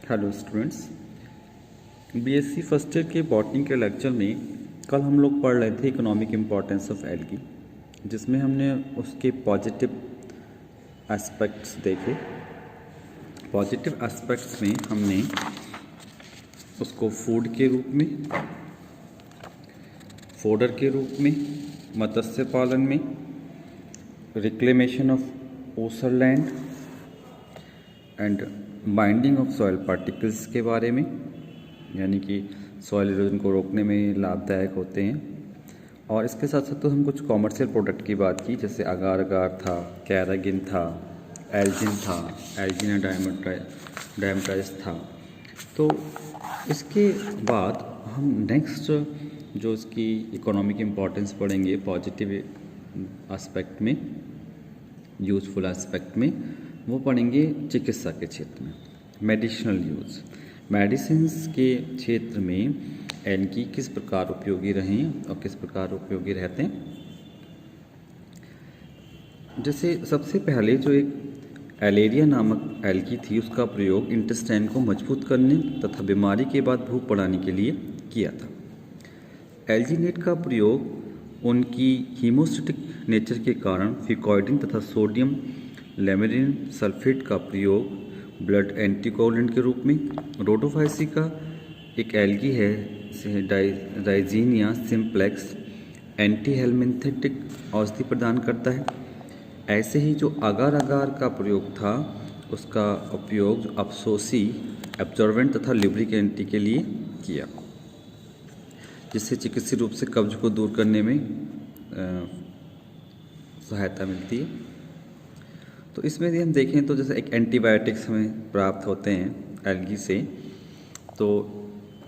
Hello students, BSc first year के botany के lecture में कल हम लोग पढ़ रहे थे इकोनॉमिक इम्पोर्टेंस ऑफ एल्गी, जिसमें हमने उसके पॉजिटिव एस्पेक्ट्स देखे। पॉजिटिव एस्पेक्ट्स में हमने उसको फूड के रूप में, फोडर के रूप में, मत्स्य पालन में, reclamation of usar land and binding of soil particles के बारे में, यानी कि सॉइल इरोजन को रोकने में लाभदायक होते हैं। और इसके साथ साथ तो हम कुछ कॉमर्शियल प्रोडक्ट की बात की, जैसे अगार अगार था, कैरागिन था, एल्जिन था, एल्जिना डायमेट्राइज था। तो इसके बाद हम नेक्स्ट जो इसकी इकोनॉमिक इम्पोर्टेंस पढ़ेंगे पॉजिटिव एस्पेक्ट में, यूज़फुल एस्पेक्ट में, वो पढ़ेंगे चिकित्सा के क्षेत्र में, मेडिसिनल यूज़। मेडिसिन्स के क्षेत्र में एल्गी किस प्रकार उपयोगी रहे और किस प्रकार उपयोगी रहते हैं। जैसे सबसे पहले जो एक एलेरिया नामक एल्गी थी, उसका प्रयोग इंटेस्टाइन को मजबूत करने तथा बीमारी के बाद भूख बढ़ाने के लिए किया था। एल्जीनेट का प्रयोग उनकी हीमोस्टेटिक नेचर के कारण फिकॉइडिन तथा सोडियम लेमिनिन सल्फेट का प्रयोग ब्लड एंटीकोगुलेंट के रूप में। रोडोफाइसी का एक एल्गी है डाइजीनिया सिम्प्लेक्स, एंटी हेलमिंथेटिक औषधि प्रदान करता है। ऐसे ही जो अगार अगार का प्रयोग था, उसका उपयोग अपसोसी, एब्जॉर्बेंट तथा लिब्रिकेंटी के लिए किया, जिससे चिकित्सीय रूप से कब्ज को दूर करने में सहायता मिलती है। तो इसमें यदि हम देखें तो जैसे एक एंटीबायोटिक्स हमें प्राप्त होते हैं एल्गी से, तो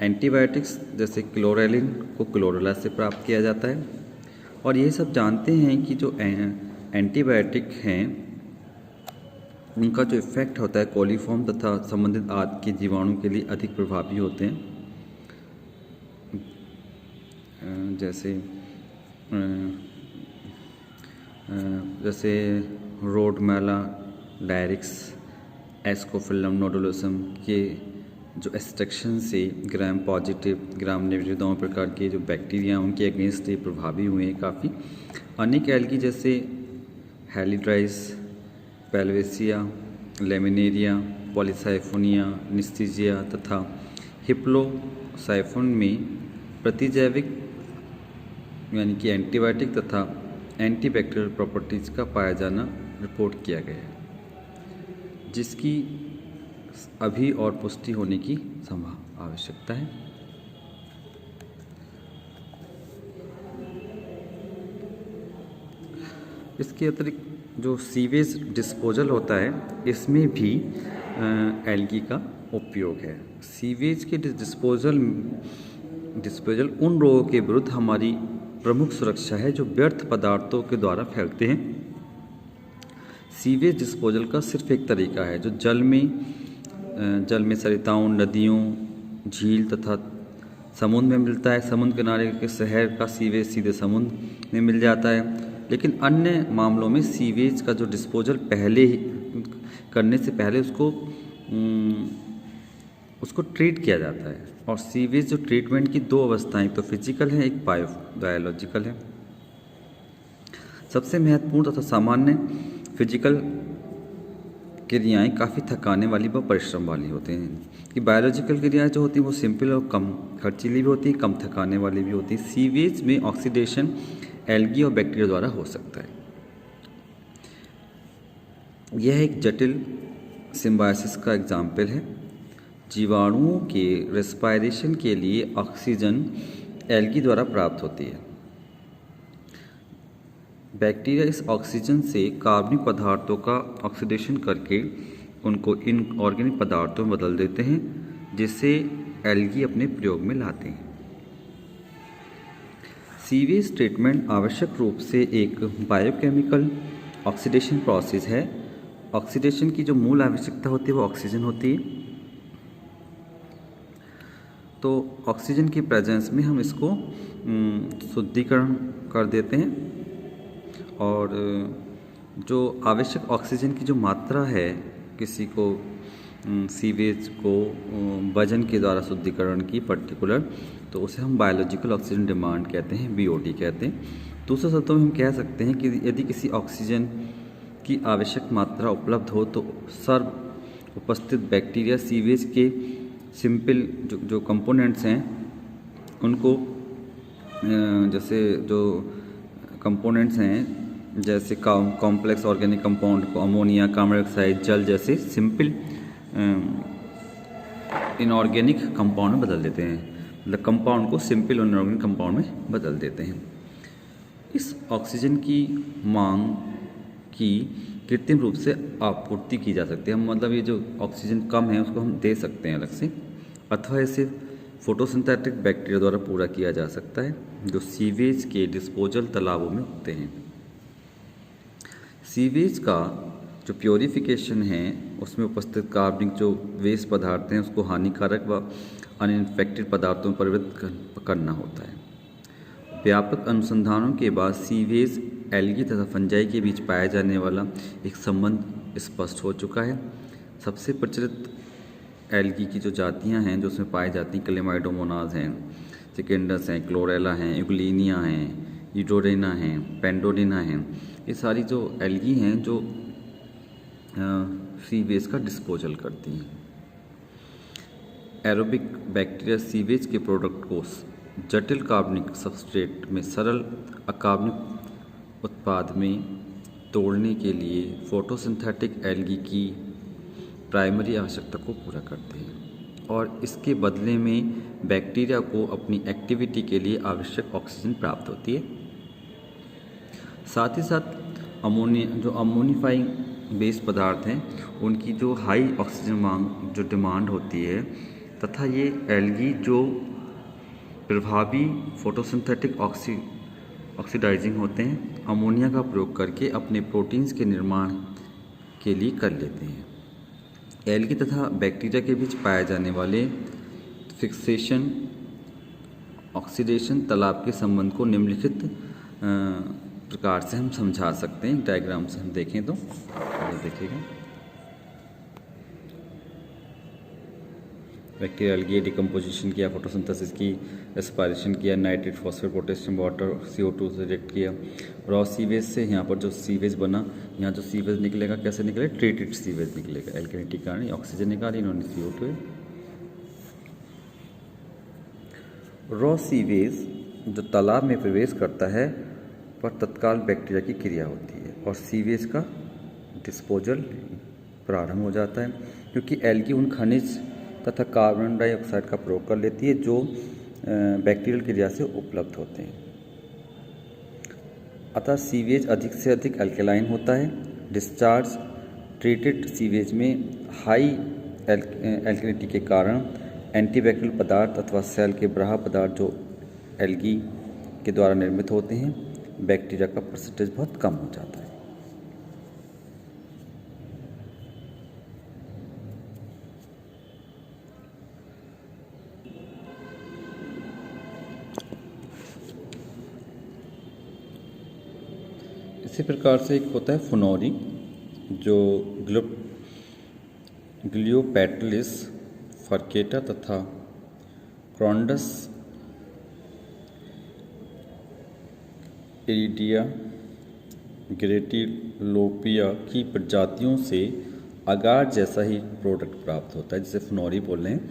एंटीबायोटिक्स जैसे क्लोरेलिन को क्लोरेला से प्राप्त किया जाता है। और ये सब जानते हैं कि जो एंटीबायोटिक हैं उनका जो इफ़ेक्ट होता है कोलिफॉर्म तथा संबंधित आदि के जीवाणु के लिए अधिक प्रभावी होते हैं। जैसे रोडमेला डायरिक्स, एस्कोफिलम नोडुलोसम के जो एक्सट्रैक्शन से ग्राम पॉजिटिव, ग्राम नेगेटिव दोनों प्रकार के जो बैक्टीरिया उनके अगेंस्ट ये प्रभावी हुए हैं काफ़ी। अनेक एल्गी जैसे हेलिड्राइस, पेल्वेसिया, लेमिनेरिया, पॉलीसाइफोनिया, निस्टीजिया तथा हिप्लोसाइफोन में प्रतिजैविक यानी कि एंटीबायोटिक तथा एंटीबैक्टीरियल प्रॉपर्टीज़ का पाया जाना रिपोर्ट किया गया है, जिसकी अभी और पुष्टि होने की आवश्यकता है। इसके अतिरिक्त जो सीवेज डिस्पोजल होता है, इसमें भी एल्गी का उपयोग है। सीवेज के डिस्पोजल उन रोगों के विरुद्ध हमारी प्रमुख सुरक्षा है जो व्यर्थ पदार्थों के द्वारा फैलते हैं। सीवेज डिस्पोजल का सिर्फ एक तरीका है जो जल में सरिताओं, नदियों, झील तथा समुद्र में मिलता है। समुद्र किनारे के शहर का सीवेज सीधे समुद्र में मिल जाता है। लेकिन अन्य मामलों में सीवेज का जो डिस्पोजल करने से पहले उसको ट्रीट किया जाता है। और सीवेज जो ट्रीटमेंट की दो अवस्थाएं, तो फिजिकल है, एक बायोलॉजिकल है। सबसे महत्वपूर्ण तथा सामान्य फिजिकल क्रियाएं काफ़ी थकाने वाली व परिश्रम वाली होते हैं। कि बायोलॉजिकल क्रियाएं जो होती हैं वो सिंपल और कम खर्चीली भी होती हैं, कम थकाने वाली भी होती हैं। सीवेज में ऑक्सीडेशन एल्गी और बैक्टीरिया द्वारा हो सकता है। यह एक जटिल सिम्बायोसिस का एग्जाम्पल है। जीवाणुओं के रेस्पायरेशन के लिए ऑक्सीजन एल्गी द्वारा प्राप्त होती है। बैक्टीरिया इस ऑक्सीजन से कार्बनिक पदार्थों का ऑक्सीडेशन करके उनको इनऑर्गेनिक पदार्थों में बदल देते हैं, जिससे एल्गी अपने प्रयोग में लाते हैं। सीवेज ट्रीटमेंट आवश्यक रूप से एक बायोकेमिकल ऑक्सीडेशन प्रोसेस है। ऑक्सीडेशन की जो मूल आवश्यकता होती है वो ऑक्सीजन होती है। तो ऑक्सीजन की प्रेजेंस में हम इसको शुद्धिकरण कर देते हैं। और जो आवश्यक ऑक्सीजन की जो मात्रा है किसी को सीवेज को वजन के द्वारा शुद्धिकरण की पर्टिकुलर, तो उसे हम बायोलॉजिकल ऑक्सीजन डिमांड कहते हैं, BOD कहते हैं। दूसरे शब्दों में हम कह सकते हैं कि यदि किसी ऑक्सीजन की आवश्यक मात्रा उपलब्ध हो तो सर्व उपस्थित बैक्टीरिया सीवेज के सिंपल जो कंपोनेंट्स हैं उनको जैसे जो कंपोनेंट्स हैं जैसे कॉम्प्लेक्स ऑर्गेनिक कंपाउंड को अमोनिया, कार्बन डाइऑक्साइड, जल जैसे सिंपल इनऑर्गेनिक कंपाउंड में बदल देते हैं, मतलब कंपाउंड को सिंपल इनऑर्गेनिक कंपाउंड में बदल देते हैं। इस ऑक्सीजन की मांग की कृत्रिम रूप से आपूर्ति की जा सकती है, मतलब ये जो ऑक्सीजन कम है उसको हम दे सकते हैं अलग से, अथवा इसे फोटोसिंथेटिक बैक्टीरिया द्वारा पूरा किया जा सकता है जो सीवेज के डिस्पोजल तालाबों में उगते हैं। सीवेज का जो प्योरीफिकेशन है उसमें उपस्थित कार्बनिक जो वेस्ट पदार्थ हैं उसको हानिकारक व अनइन्फेक्टेड पदार्थों में परिवर्तित करना होता है। व्यापक अनुसंधानों के बाद सीवेज एल्गी तथा फंजाई के बीच पाया जाने वाला एक संबंध स्पष्ट हो चुका है। सबसे प्रचलित एल्गी की जो जातियां हैं जो उसमें पाई जाती हैं, क्लेमाइडोमोनाज हैं, चिकेंडस हैं, क्लोरेला हैं, यूग्लिनिया हैं, यूडोरेना हैं, पेंडोडिना हैं, ये सारी जो एल्गी हैं जो सीवेज का डिस्पोजल करती हैं। एरोबिक बैक्टीरिया सीवेज के प्रोडक्ट को जटिल कार्बनिक सबस्ट्रेट में सरल अकार्बनिक उत्पाद में तोड़ने के लिए फोटोसिंथेटिक एल्गी की प्राइमरी आवश्यकता को पूरा करते हैं और इसके बदले में बैक्टीरिया को अपनी एक्टिविटी के लिए आवश्यक ऑक्सीजन प्राप्त होती है। साथ ही साथ अमोनिफाइंग बेस पदार्थ हैं उनकी जो हाई ऑक्सीजन मांग जो डिमांड होती है तथा ये एल्गी जो प्रभावी फोटोसिंथेटिक ऑक्सीडाइजिंग होते हैं अमोनिया का प्रयोग करके अपने प्रोटीन्स के निर्माण के लिए कर लेते हैं। एल्गी तथा बैक्टीरिया के बीच पाए जाने वाले फिक्सेशन ऑक्सीडेशन तालाब के संबंध को निम्नलिखित प्रकार से हम समझा सकते हैं। डायग्राम से हम देखें तो देखिएगा, बैक्टीरिया एल्गी डिकम्पोजिशन किया, फोटोसिंथेसिस की, रेस्पिरेशन किया, nitrate, phosphate, potassium, water, CO2 से रिएक्ट किया। रॉ सीवेज से यहाँ पर जो सीवेज बना, यहाँ जो सीवेज निकलेगा कैसे निकलेगा, ट्रीटेड सीवेज निकलेगा। एल्कलिनिटी के कारण ऑक्सीजन निकाली इन्होंने, CO2। रॉ सीवेज जो तालाब में प्रवेश करता है पर तत्काल बैक्टीरिया की क्रिया होती है और सीवेज का डिस्पोजल प्रारंभ हो जाता है क्योंकि एल्गी उन खनिज तथा कार्बन डाइऑक्साइड का प्रयोग कर लेती है जो बैक्टीरियल क्रिया से उपलब्ध होते हैं। अतः सीवेज अधिक से अधिक अल्कलाइन होता है। डिस्चार्ज ट्रीटेड सीवेज में हाई एल्कलिनिटी के कारण एंटीबैक्टीरियल पदार्थ अथवा सेल के बाह्य पदार्थ जो एल्गी के द्वारा निर्मित होते हैं बैक्टीरिया का परसेंटेज बहुत कम हो जाता है। इसी प्रकार से एक होता है फुनोरी जो ग्लियोपेटलिस फर्केटा तथा क्रॉन्डस इरिडिया ग्रेटिलोपिया की प्रजातियों से अगार जैसा ही प्रोडक्ट प्राप्त होता है जिसे फुनोरी बोल रहे हैं,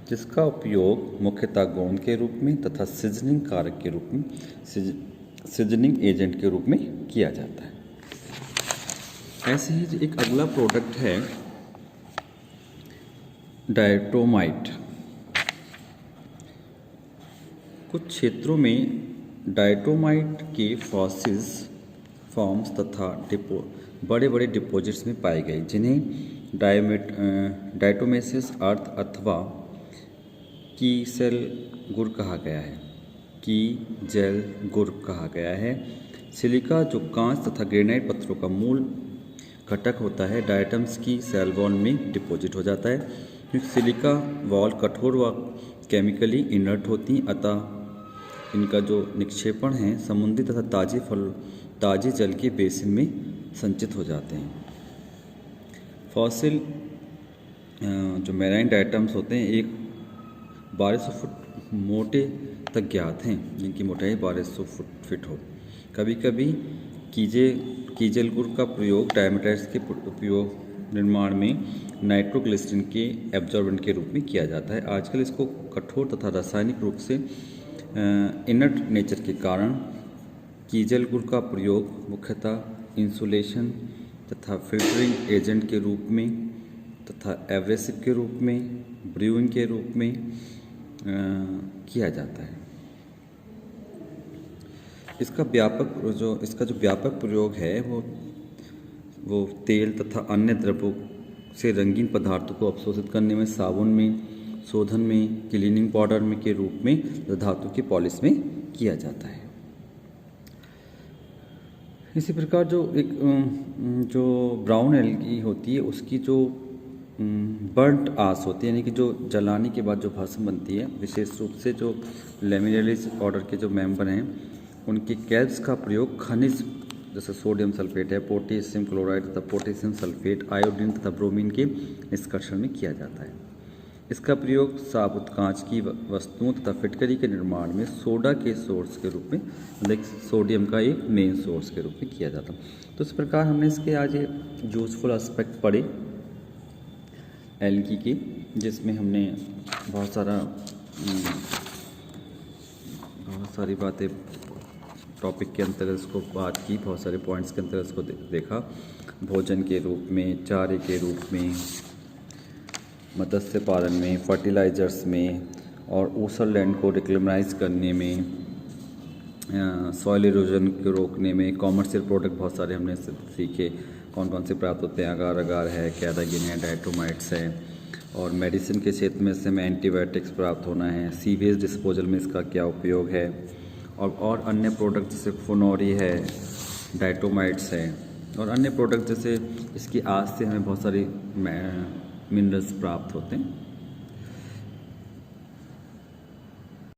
जिसका उपयोग मुख्यतः गोंद के रूप में तथा सीजनिंग कारक के रूप में सीजनिंग एजेंट के रूप में किया जाता है। ऐसे ही एक अगला प्रोडक्ट है डायटोमाइट। कुछ क्षेत्रों में डायटोमाइट के फॉसिल्स फॉर्म्स तथा बड़े बड़े डिपॉजिट्स में पाए गए जिन्हें डायटोमेसिस अर्थ अथवा कीसेल गुर कहा गया है। की जेल गुर कहा गया है। सिलिका जो कांच तथा ग्रेनाइट पत्थरों का मूल घटक होता है डायटम्स की सेल वॉल में डिपॉजिट हो जाता है क्योंकि सिलिका वॉल कठोर व केमिकली इनर्ट होती हैं, अतः इनका जो निक्षेपण है समुद्री तथा ताजे जल के बेसिन में संचित हो जाते हैं। फॉसिल जो मैराइन डायटम्स होते हैं 1200 फुट मोटे तक ज्ञात हैं, जिनकी मोटाई 1200 फीट हो। कभी कभी कीजेल गुड़ का प्रयोग डायमेटाइट्स के उपयोग निर्माण में नाइट्रोग्लिसरीन के एब्जॉर्बेंट के रूप में किया जाता है। आजकल इसको कठोर तथा रासायनिक रूप से इनर्ट नेचर के कारण कीजेल गुड़ का प्रयोग मुख्यतः इंसुलेशन तथा फिल्टरिंग एजेंट के रूप में तथा एब्रेसिव के रूप में, ब्रूइंग के रूप में किया जाता है। इसका जो व्यापक प्रयोग है वो तेल तथा अन्य द्रव्यों से रंगीन पदार्थों को अवशोषित करने में, साबुन में, शोधन में, क्लीनिंग पाउडर में के रूप में, धातु की पॉलिश में किया जाता है। इसी प्रकार जो ब्राउन एल्गी होती है उसकी जो बर्न्ट आस होती है, यानी कि जो जलाने के बाद जो भस्म बनती है, विशेष रूप से जो लेमिनेलिस ऑर्डर के जो मेंबर हैं उनके कैल्ब्स का प्रयोग खनिज जैसे सोडियम सल्फेट है, पोटेशियम क्लोराइड तथा पोटेशियम सल्फेट, आयोडीन तथा ब्रोमीन के निष्कर्षण में किया जाता है। इसका प्रयोग साबुत कांच की वस्तुओं तथा फिटकरी के निर्माण में सोडा के सोर्स के रूप में, मतलब सोडियम का एक मेन सोर्स के रूप में किया जाता है। तो इस प्रकार हमने इसके आज यूजफुल एस्पेक्ट पढ़े एल्गी की, जिसमें हमने बहुत सारी बातें टॉपिक के अंतर्गत इसको बात की, बहुत सारे पॉइंट्स के अंतर्गत इसको देखा। भोजन के रूप में, चारे के रूप में, मत्स्य पालन में, फर्टिलाइजर्स में और ऊसर लैंड को रिक्लेमराइज करने में, सॉइल इरोजन को रोकने में, कॉमर्शियल प्रोडक्ट बहुत सारे हमने सीखे कौन कौन से प्राप्त होते हैं। अगार अगार है, कैरागिन है, डाइटोमाइट्स है, और मेडिसिन के क्षेत्र में से एंटीबायोटिक्स प्राप्त होना है। सीवेज डिस्पोजल में इसका क्या उपयोग है, और अन्य प्रोडक्ट जैसे फोनोरी है, डाइटोमाइट्स है, और अन्य प्रोडक्ट जैसे इसकी आग से हमें बहुत सारी मिनरल्स प्राप्त होते हैं।